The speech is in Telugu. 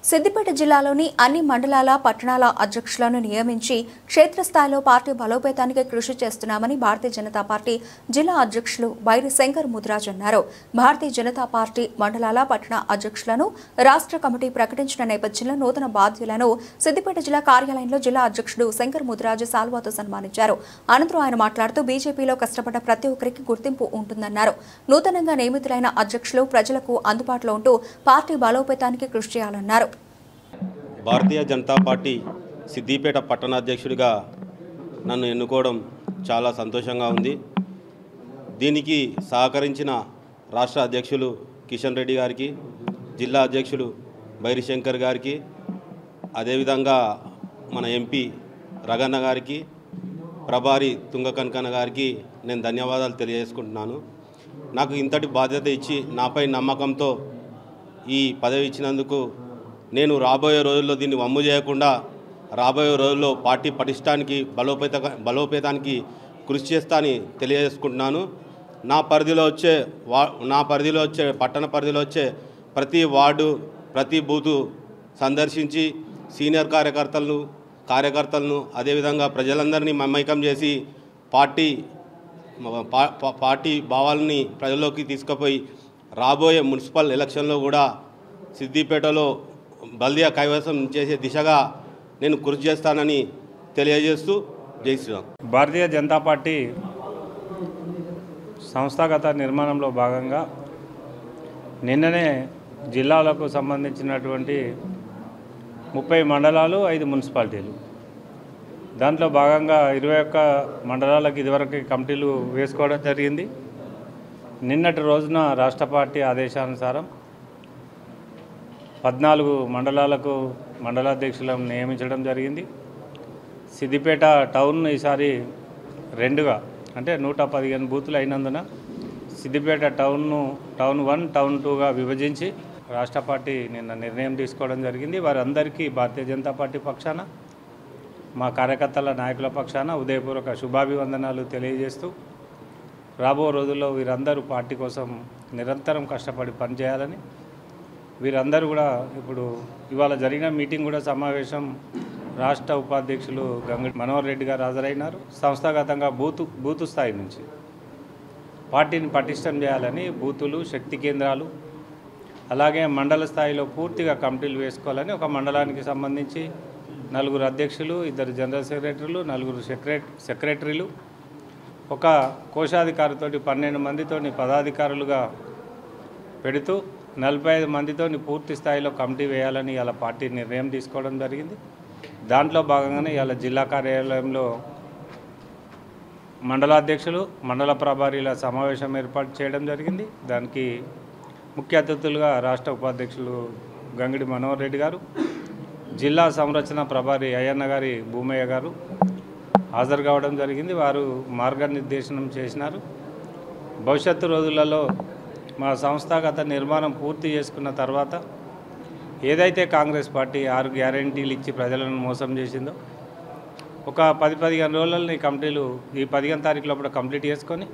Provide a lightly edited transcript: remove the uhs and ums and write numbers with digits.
సిద్దిపేట జిల్లాలోని అన్ని మండలాల పట్టణాల అధ్యక్షులను నియమించి క్షేత్రస్థాయిలో పార్టీ బలోపేతానికి కృషి చేస్తున్నామని భారతీయ జనతా పార్టీ జిల్లా అధ్యక్షులు బైరి శంకర్ ముదిరాజ్ అన్నారు. భారతీయ జనతా పార్టీ మండలాల పట్టణ అధ్యక్షులను రాష్ట్ర కమిటీ ప్రకటించిన నేపథ్యంలో నూతన బాధ్యులను సిద్దిపేట జిల్లా కార్యాలయంలో జిల్లా అధ్యక్షుడు శంకర్ ముదిరాజ్ సాల్వాతో సన్మానించారు. అనంతరం ఆయన మాట్లాడుతూ బీజేపీలో కష్టపడ్డ ప్రతి ఒక్కరికి గుర్తింపు ఉంటుందన్నారు. నూతనంగా నియమితులైన అధ్యక్షులు ప్రజలకు అందుబాటులో ఉంటూ పార్టీ బలోపేతానికి కృషి చేయాలన్నారు. భారతీయ జనతా పార్టీ సిద్దిపేట పట్టణాధ్యక్షుడిగా నన్ను ఎన్నుకోవడం చాలా సంతోషంగా ఉంది. దీనికి సహకరించిన రాష్ట్ర అధ్యక్షులు కిషన్ రెడ్డి గారికి, జిల్లా అధ్యక్షులు బైరి శంకర్ గారికి, అదేవిధంగా మన ఎంపీ రగన్న గారికి, ప్రభారి తుంగకనకన గారికి నేను ధన్యవాదాలు తెలియజేసుకుంటున్నాను. నాకు ఇంతటి బాధ్యత ఇచ్చి నాపై నమ్మకంతో ఈ పదవి ఇచ్చినందుకు నేను రాబోయే రోజుల్లో దీన్ని వమ్ము చేయకుండా రాబోయే రోజుల్లో పార్టీ పటిష్టానికి బలోపేతానికి కృషి చేస్తానని తెలియజేసుకుంటున్నాను. నా పరిధిలో వచ్చే పట్టణ పరిధిలో వచ్చే ప్రతి వార్డు ప్రతి బూతు సందర్శించి సీనియర్ కార్యకర్తలను అదేవిధంగా ప్రజలందరినీ మమైకం చేసి పార్టీ భావాలని ప్రజల్లోకి తీసుకుపోయి రాబోయే మున్సిపల్ ఎలక్షన్లో కూడా సిద్దిపేటలో బల్దియా కైవసం చేసే దిశగా నేను కృషి చేస్తానని తెలియజేస్తూ జై శ్రీరామ్. భారతీయ జనతా పార్టీ సంస్థాగత నిర్మాణంలో భాగంగా నిన్ననే జిల్లాలకు సంబంధించినటువంటి 30 మండలాలు 5 మున్సిపాలిటీలు, దాంట్లో భాగంగా 21 మండలాలకు ఇదివరకు కమిటీలు వేసుకోవడం జరిగింది. నిన్నటి రోజున రాష్ట్ర పార్టీ ఆదేశానుసారం 14 మండలాలకు మండలాధ్యక్షులను నియమించడం జరిగింది. సిద్దిపేట టౌన్ ఈసారి 2గా అంటే 115 బూతులు అయినందున సిద్దిపేట టౌన్ 1, టౌన్ 2గా విభజించి రాష్ట్ర పార్టీ నిన్న నిర్ణయం తీసుకోవడం జరిగింది. వారందరికీ భారతీయ జనతా పార్టీ పక్షాన, మా కార్యకర్తల నాయకుల పక్షాన ఉదయపూర్వక శుభాభివందనాలు తెలియజేస్తూ రాబో రోజుల్లో వీరందరూ పార్టీ కోసం నిరంతరం కష్టపడి పనిచేయాలని, వీరందరూ కూడా ఇప్పుడు ఇవాళ జరిగిన మీటింగ్ కూడా సమావేశం రాష్ట్ర ఉపాధ్యక్షులు గంగడి మనోహర్ రెడ్డి గారు హాజరైనారు. సంస్థాగతంగా బూతు స్థాయి నుంచి పార్టీని పటిష్టం చేయాలని బూతులు, శక్తి కేంద్రాలు, అలాగే మండల స్థాయిలో పూర్తిగా కమిటీలు వేసుకోవాలని, ఒక మండలానికి సంబంధించి 4 అధ్యక్షులు, 2 జనరల్ సెక్రటరీలు, 4 సెక్రటరీలు, ఒక కోశాధికారితోటి 12 మందితోని పదాధికారులుగా పెడుతూ 45 మందితోని పూర్తి స్థాయిలో కమిటీ వేయాలని ఇలా పార్టీ నిర్ణయం తీసుకోవడం జరిగింది. దాంట్లో భాగంగానే ఇలా జిల్లా కార్యాలయంలో మండలాధ్యక్షులు, మండల ప్రభారీల సమావేశం ఏర్పాటు చేయడం జరిగింది. దానికి ముఖ్య అతిథులుగా రాష్ట్ర ఉపాధ్యక్షులు గంగడి మనోహర్ రెడ్డి గారు, జిల్లా సంరక్షణ ప్రభారి అయ్యన్న గారి భూమయ్య గారు హాజరు కావడం జరిగింది. వారు మార్గనిర్దేశనం చేసినారు. భవిష్యత్తు రోజులలో మా సంస్థాగత నిర్మాణం పూర్తి చేసుకున్న తర్వాత ఏదైతే కాంగ్రెస్ పార్టీ 6 గ్యారెంటీలు ఇచ్చి ప్రజలను మోసం చేసిందో ఒక 10-15 రోజులని కమిటీలు ఈ 15 తారీఖు లోపల కంప్లీట్ చేసుకొని